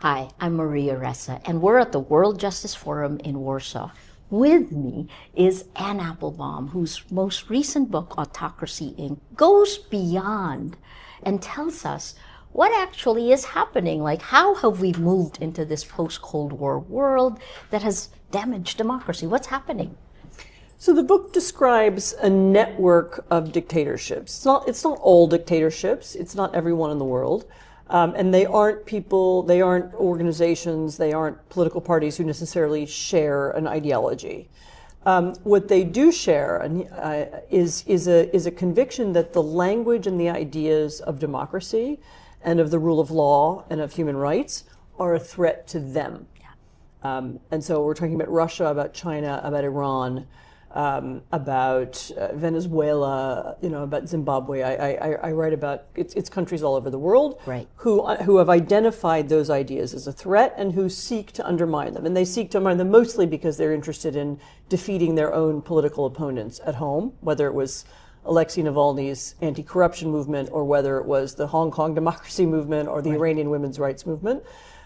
Hi, I'm Maria Ressa, and we're at the World Justice Forum in Warsaw. With me is Anne Applebaum, whose most recent book, Autocracy Inc., goes beyond and tells us what actually is happening. Like, how have we moved into this post-Cold War world that has damaged democracy? What's happening? So the book describes a network of dictatorships. It's not all dictatorships. It's not everyone in the world. And they aren't people, they aren't organizations, they aren't political parties who necessarily share an ideology. What they do share is a conviction that the language and the ideas of democracy and of the rule of law and of human rights are a threat to them. And so we're talking about Russia, about China, about Iran, about Venezuela, about Zimbabwe. I write about it's countries all over the world, right, who have identified those ideas as a threat and who seek to undermine them. And they seek to undermine them mostly because they're interested in defeating their own political opponents at home, whether it was Alexei Navalny's anti-corruption movement or whether it was the Hong Kong democracy movement or the Iranian women's rights movement.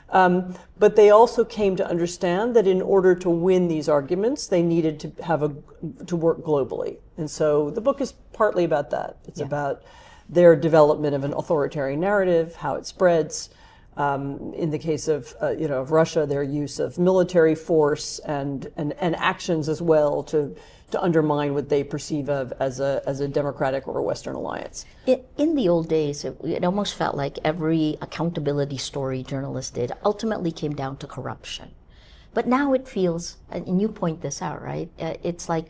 But they also came to understand that in order to win these arguments, they needed to work globally. And so the book is partly about that. It's about their development of an authoritarian narrative, how it spreads. In the case of of Russia, their use of military force and actions as well to undermine what they perceive of as a democratic or a Western alliance. In the old days, it almost felt like every accountability story journalists did ultimately came down to corruption. But now it feels, and you point this out, right? It's like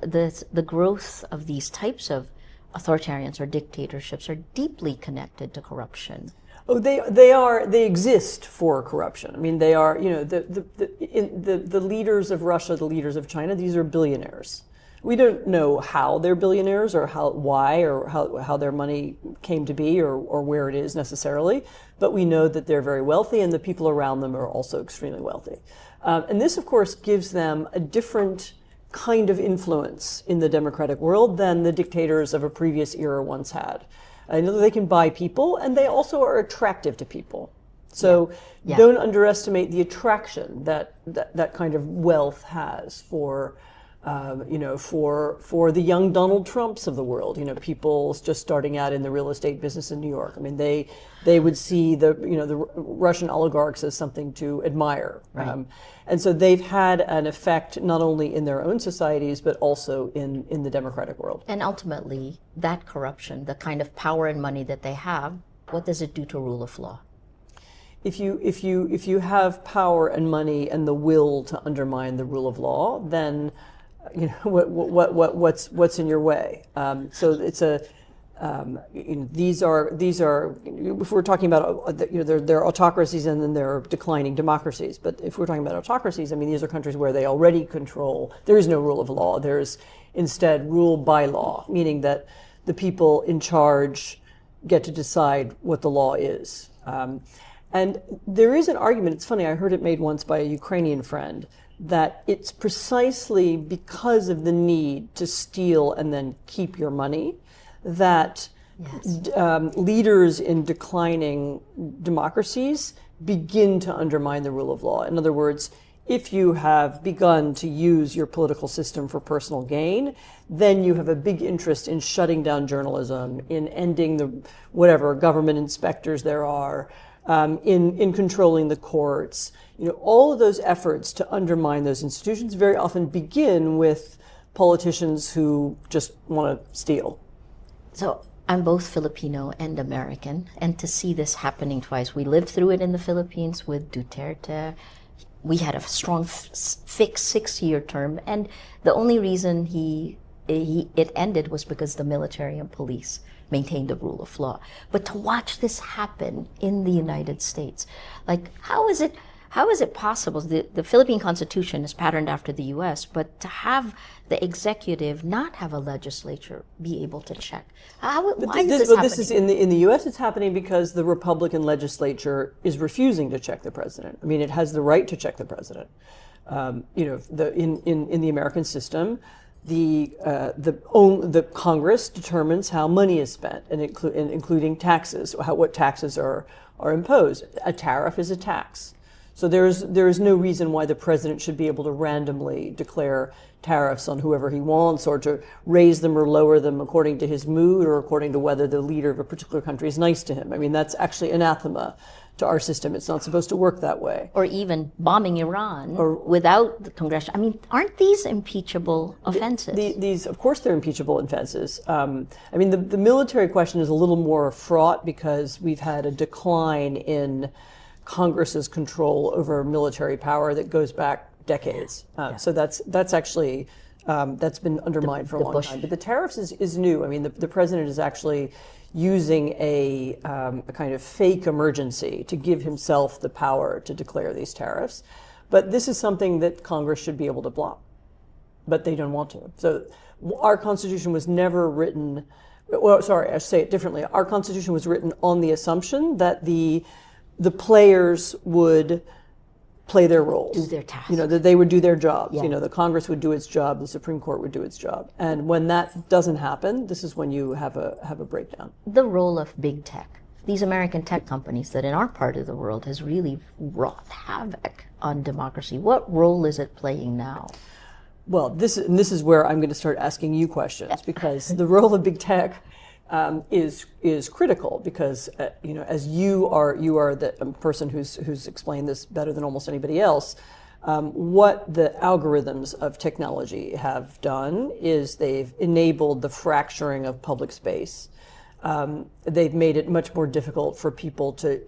the growth of these types of authoritarians or dictatorships are deeply connected to corruption. Oh, they exist for corruption. I mean, they are, the leaders of Russia, the leaders of China, these are billionaires. We don't know how they're billionaires or why or how their money came to be or where it is necessarily, but we know that they're very wealthy and the people around them are also extremely wealthy. And this, of course, gives them a different kind of influence in the democratic world than the dictators of a previous era once had. I know that they can buy people, and they also are attractive to people. So don't underestimate the attraction that kind of wealth has for the young Donald Trumps of the world. People just starting out in the real estate business in New York. I mean, they would see the Russian oligarchs as something to admire. Right. And so they've had an effect not only in their own societies, but also in the democratic world. And ultimately, that corruption, the kind of power and money that they have, what does it do to rule of law? If you have power and money and the will to undermine the rule of law, then what's in your way? So it's these are if we're talking about there are autocracies and then there are declining democracies. But if we're talking about autocracies, I mean, these are countries where they already control. There is no rule of law. There's instead rule by law, meaning that the people in charge get to decide what the law is. And there is an argument. It's funny. I heard it made once by a Ukrainian friend that it's precisely because of the need to steal and then keep your money that leaders in declining democracies begin to undermine the rule of law. In other words, if you have begun to use your political system for personal gain, then you have a big interest in shutting down journalism, in ending the whatever government inspectors there are, in controlling the courts. All of those efforts to undermine those institutions very often begin with politicians who just want to steal. So I'm both Filipino and American, and to see this happening twice, we lived through it in the Philippines with Duterte. We had a strong fixed 6-year term, and the only reason it ended was because the military and police maintained the rule of law. But to watch this happen in the United States, like how is it possible? The Philippine Constitution is patterned after the US, but to have the executive not have a legislature be able to check. Why is this happening? This is in the US, it's happening because the Republican legislature is refusing to check the president. I mean, it has the right to check the president. In the American system, the Congress determines how money is spent, and including taxes, what taxes are imposed. A tariff is a tax. So there is no reason why the president should be able to randomly declare tariffs on whoever he wants, or to raise them or lower them according to his mood or according to whether the leader of a particular country is nice to him. I mean, that's actually anathema to our system. It's not supposed to work that way. Or even bombing Iran without the congressional. I mean, aren't these impeachable offenses? These, of course, they're impeachable offenses. I mean, the military question is a little more fraught because we've had a decline in Congress's control over military power that goes back decades. So that's actually that's been undermined for a long time. But the tariffs is new. I mean, the president is actually using a kind of fake emergency to give himself the power to declare these tariffs. But this is something that Congress should be able to block. But they don't want to. So our Constitution was never written, well, sorry, I should say it differently. Our Constitution was written on the assumption that the players would play their roles. Do their tasks. You know, that they would do their jobs. Yeah. You know, the Congress would do its job, the Supreme Court would do its job. And when that doesn't happen, this is when you have a breakdown. The role of big tech, these American tech companies that in our part of the world has really wrought havoc on democracy. What role is it playing now? Well, this is where I'm going to start asking you questions, because the role of big tech is critical, because you know, as you are the person who's explained this better than almost anybody else. What the algorithms of technology have done is they've enabled the fracturing of public space. They've made it much more difficult for people to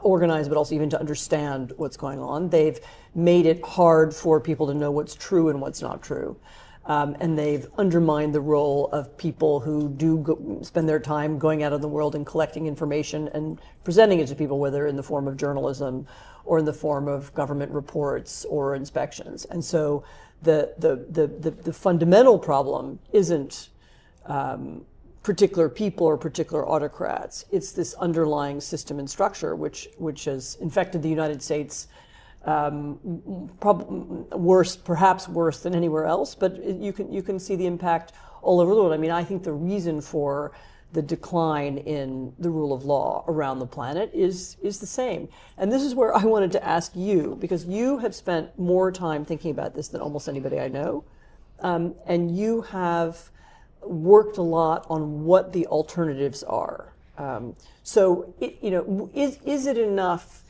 organize, but also even to understand what's going on. They've made it hard for people to know what's true and what's not true. And they've undermined the role of people who do spend their time going out in the world and collecting information and presenting it to people, whether in the form of journalism or in the form of government reports or inspections. And so the fundamental problem isn't particular people or particular autocrats. It's this underlying system and structure which has infected the United States perhaps worse than anywhere else, but you can see the impact all over the world. I mean, I think the reason for the decline in the rule of law around the planet is the same. And this is where I wanted to ask you, because you have spent more time thinking about this than almost anybody I know, and you have worked a lot on what the alternatives are. So, is it enough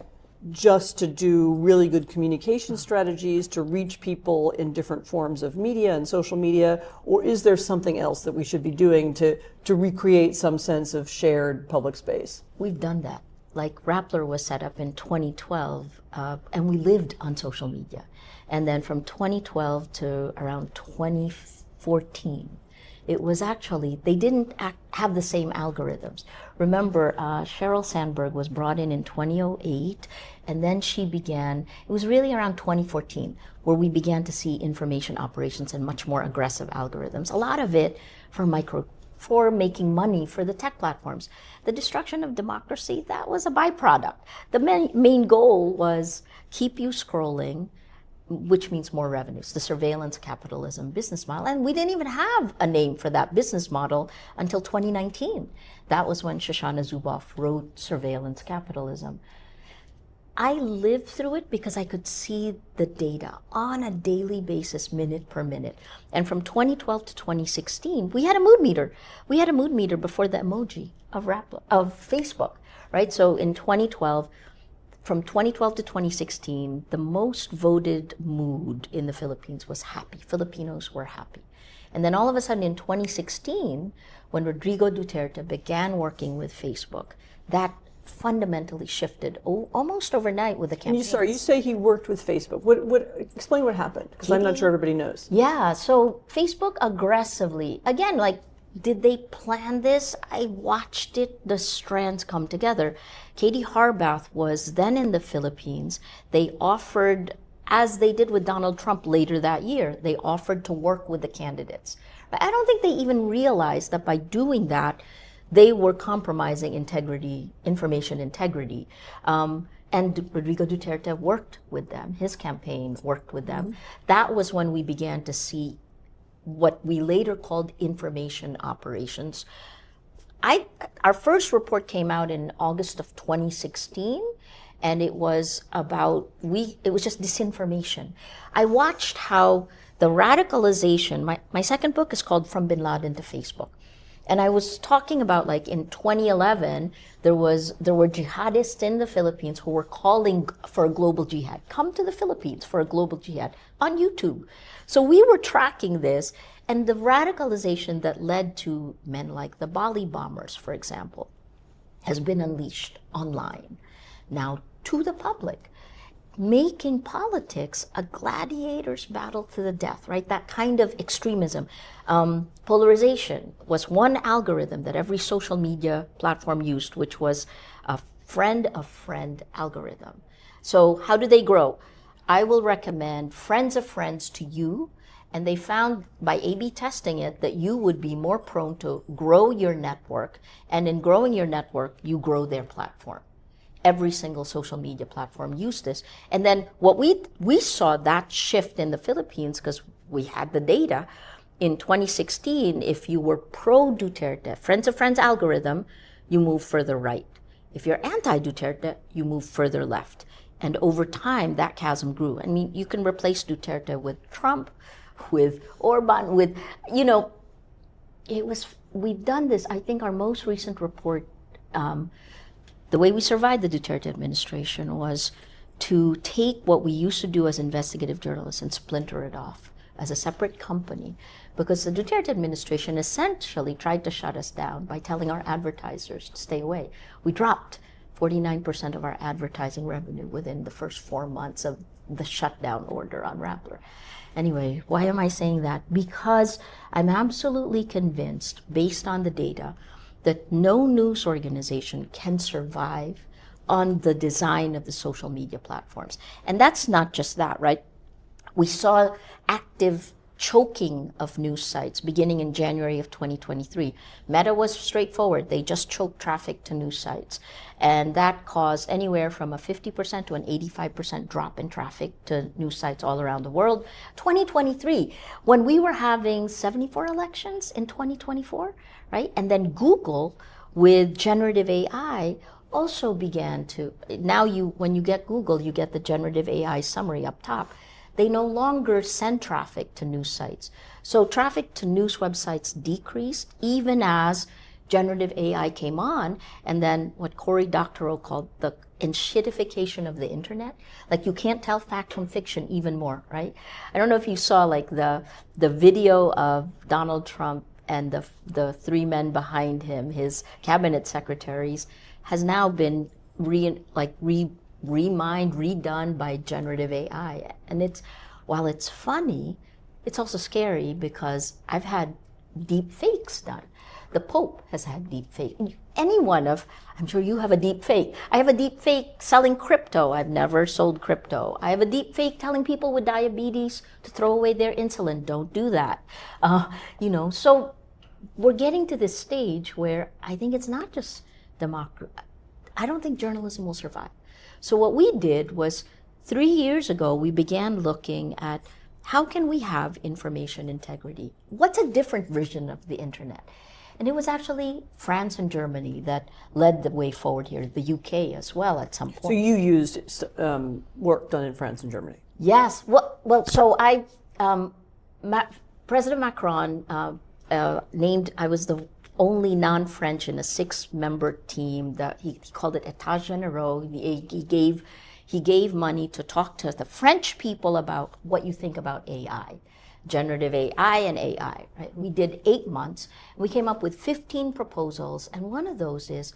just to do really good communication strategies to reach people in different forms of media and social media, or is there something else that we should be doing to recreate some sense of shared public space? We've done that. Like Rappler was set up in 2012, and we lived on social media. And then from 2012 to around 2014, it was actually, they didn't have the same algorithms. Remember, Sheryl Sandberg was brought in 2008, and then she began, it was really around 2014, where we began to see information operations and much more aggressive algorithms. A lot of it for making money for the tech platforms. The destruction of democracy, that was a byproduct. The main goal was keep you scrolling, which means more revenues, the surveillance capitalism business model. And we didn't even have a name for that business model until 2019. That was when Shoshana Zuboff wrote Surveillance Capitalism. I lived through it because I could see the data on a daily basis, minute per minute. And from 2012 to 2016, we had a mood meter. We had a mood meter before the emoji of Facebook, right? So in 2012, from 2012 to 2016, the most voted mood in the Philippines was happy. Filipinos were happy. And then all of a sudden in 2016, when Rodrigo Duterte began working with Facebook, that fundamentally shifted almost overnight with the campaign. You say he worked with Facebook. Explain what happened, because I'm not sure everybody knows. Yeah, so Facebook aggressively, again, like, did they plan this? I watched it, the strands come together. Katie Harbath was then in the Philippines. They offered, as they did with Donald Trump later that year, they offered to work with the candidates. But I don't think they even realized that by doing that, they were compromising integrity, information integrity. And Rodrigo Duterte worked with them. His campaign worked with them. That was when we began to see what we later called information operations. Our first report came out in August of 2016, and it was about, it was just disinformation. I watched how the radicalization, my second book is called From Bin Laden to Facebook. And I was talking about, like, in 2011, there were jihadists in the Philippines who were calling for a global jihad. Come to the Philippines for a global jihad on YouTube. So we were tracking this, and the radicalization that led to men like the Bali bombers, for example, has been unleashed online now to the public, making politics a gladiator's battle to the death, right? That kind of extremism. Polarization was one algorithm that every social media platform used, which was a friend of friend algorithm. So how do they grow? I will recommend friends of friends to you, and they found by A/B testing it that you would be more prone to grow your network, and in growing your network, you grow their platform. Every single social media platform used this. And then what we saw that shift in the Philippines, because we had the data. In 2016, if you were pro-Duterte, friends of friends algorithm, you move further right. If you're anti-Duterte, you move further left. And over time, that chasm grew. I mean, you can replace Duterte with Trump, with Orban, with, we've done this. I think our most recent report, the way we survived the Duterte administration was to take what we used to do as investigative journalists and splinter it off as a separate company, because the Duterte administration essentially tried to shut us down by telling our advertisers to stay away. We dropped 49% of our advertising revenue within the first 4 months of the shutdown order on Rappler. Anyway, why am I saying that? Because I'm absolutely convinced, based on the data, that no news organization can survive on the design of the social media platforms. And that's not just that, right? We saw active choking of news sites beginning in January of 2023. Meta was straightforward. They just choked traffic to news sites. And that caused anywhere from a 50% to an 85% drop in traffic to news sites all around the world. 2023, when we were having 74 elections in 2024, right? And then Google, with generative AI, also began to, now when you get Google, you get the generative AI summary up top. They no longer send traffic to news sites. So traffic to news websites decreased even as generative AI came on, and then what Cory Doctorow called the enshittification of the internet. Like, you can't tell fact from fiction even more, right? I don't know if you saw, like, the video of Donald Trump and the three men behind him, his cabinet secretaries, has now been redone by generative AI. And while it's funny, it's also scary, because I've had deep fakes done. The Pope has had deep fake. I'm sure you have a deep fake. I have a deep fake selling crypto. I've never sold crypto. I have a deep fake telling people with diabetes to throw away their insulin. Don't do that. So we're getting to this stage where I think it's not just democracy. I don't think journalism will survive. So what we did was, 3 years ago, we began looking at how can we have information integrity? What's a different vision of the internet? And it was actually France and Germany that led the way forward here, the UK as well at some point. So you used work done in France and Germany? Yes. So President Macron I was the only non-French in a 6-member team that he called it État Généraux. He gave money to talk to the French people about what you think about AI, generative AI and AI, right? We did 8 months. We came up with 15 proposals, and one of those is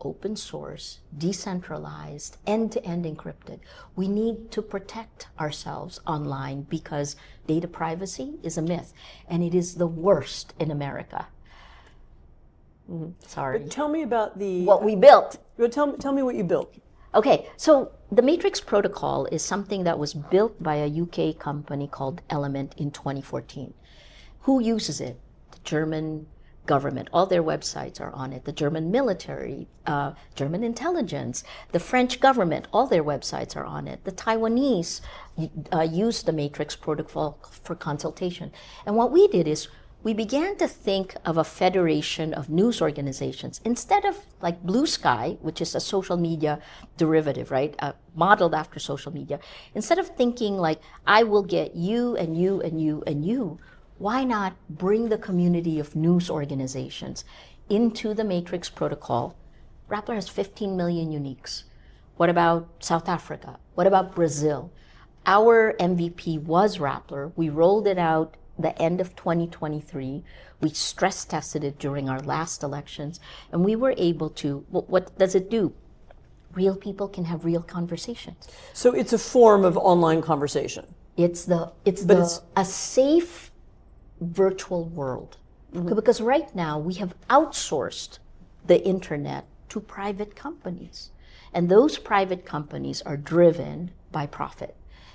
open source, decentralized, end-to-end encrypted. We need to protect ourselves online because data privacy is a myth, and it is the worst in America. Sorry. But tell me about what we built. Tell me what you built. Okay, so the Matrix Protocol is something that was built by a UK company called Element in 2014. Who uses it? The German government, all their websites are on it. The German military, German intelligence, the French government, all their websites are on it. The Taiwanese use the Matrix protocol for consultation. And what we did is we began to think of a federation of news organizations instead of like Blue Sky, which is a social media derivative, right? Modeled after social media. Instead of thinking like, I will get you and you and you and you, why not bring the community of news organizations into the Matrix protocol? Rappler has 15 million uniques. What about South Africa? What about Brazil? Our MVP was Rappler. We rolled it out the end of 2023. We stress tested it during our last elections, and we were able to, what does it do? Real people can have real conversations. So it's a form of online conversation. It's a safe virtual world. Because right now we have outsourced the internet to private companies. And those private companies are driven by profit.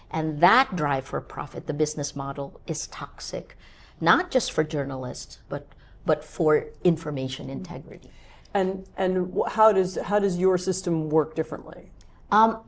And that drive for profit, the business model, is toxic, not just for journalists, but for information integrity. And how does your system work differently?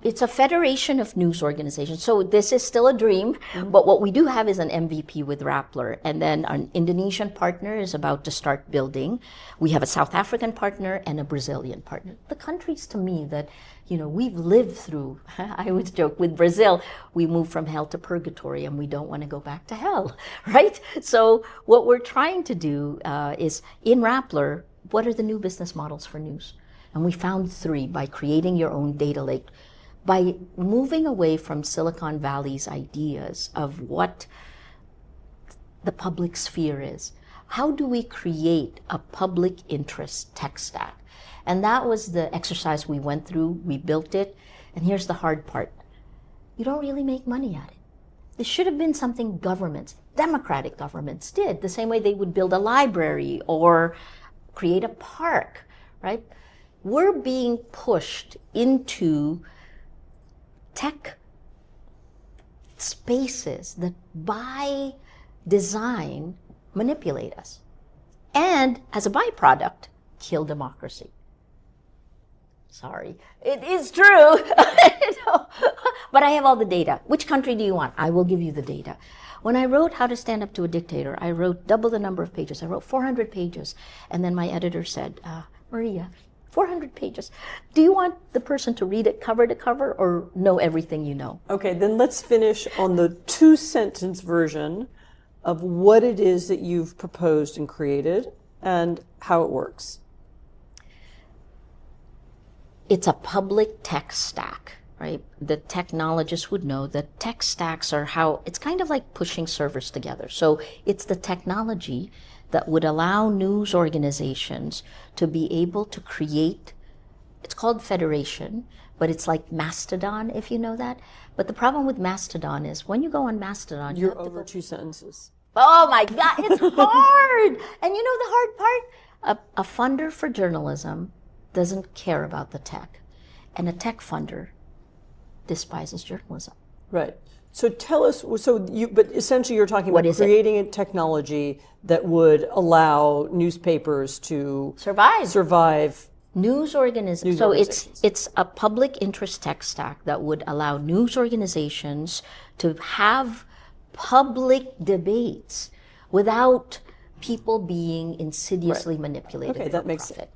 It's a federation of news organizations. So this is still a dream, but what we do have is an MVP with Rappler. And then an Indonesian partner is about to start building. We have a South African partner and a Brazilian partner. The countries to me that, we've lived through, I always joke, with Brazil, we moved from hell to purgatory and we don't want to go back to hell, right? So what we're trying to do is, in Rappler, what are the new business models for news? And we found 3 by creating your own data lake, by moving away from Silicon Valley's ideas of what the public sphere is. How do we create a public interest tech stack? And that was the exercise we went through. We built it. And here's the hard part. You don't really make money at it. This should have been something governments, democratic governments, did, the same way they would build a library or create a park, right? We're being pushed into tech spaces that by design manipulate us. And as a byproduct, kill democracy. Sorry, it is true. But I have all the data. Which country do you want? I will give you the data. When I wrote How to Stand Up to a Dictator, I wrote double the number of pages. I wrote 400 pages. And then my editor said, Maria, 400 pages. Do you want the person to read it cover to cover or know everything you know? Okay, then let's finish on the 2-sentence version of what it is that you've proposed and created and how it works. It's a public tech stack, right? The technologists would know that tech stacks are it's kind of like pushing servers together. So it's the technology that would allow news organizations to be able to create, it's called federation, but it's like Mastodon, if you know that. But the problem with Mastodon is when you go on Mastodon, you're over 2 sentences. Oh my God, it's hard. And you know the hard part? A funder for journalism doesn't care about the tech. And a tech funder despises journalism. Right. So tell us, but essentially you're talking about creating a technology that would allow newspapers to survive. News organizations. So it's a public interest tech stack that would allow news organizations to have public debates without people being insidiously manipulated. Okay, that makes sense.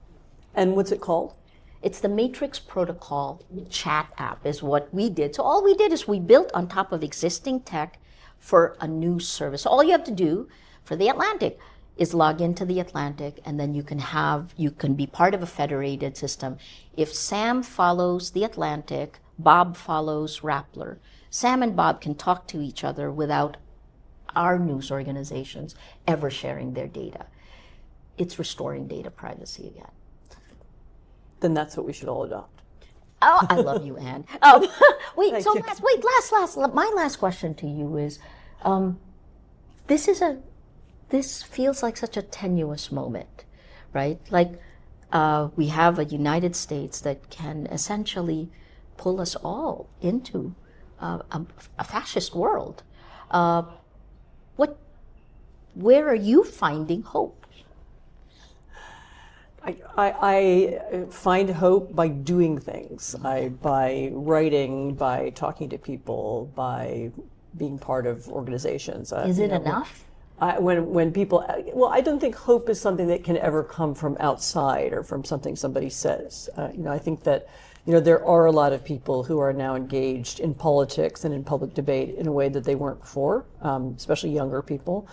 And what's it called? It's the Matrix Protocol chat app is what we did. So all we did is we built on top of existing tech for a news service. So all you have to do for The Atlantic is log into The Atlantic, and then you can be part of a federated system. If Sam follows The Atlantic, Bob follows Rappler. Sam and Bob can talk to each other without our news organizations ever sharing their data. It's restoring data privacy again. Then that's what we should all adopt. Oh, I love you, Anne. Wait, so my last question to you is, this feels like such a tenuous moment, right? Like we have a United States that can essentially pull us all into a fascist world. Where are you finding hope? I find hope by doing things, by writing, by talking to people, by being part of organizations. Is it enough? When people, well, I don't think hope is something that can ever come from outside or from something somebody says. I think that, there are a lot of people who are now engaged in politics and in public debate in a way that they weren't before, especially younger people,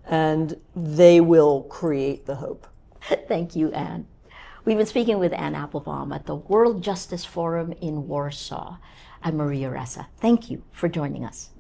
and they will create the hope. Thank you, Anne. We've been speaking with Anne Applebaum at the World Justice Forum in Warsaw. I'm Maria Ressa. Thank you for joining us.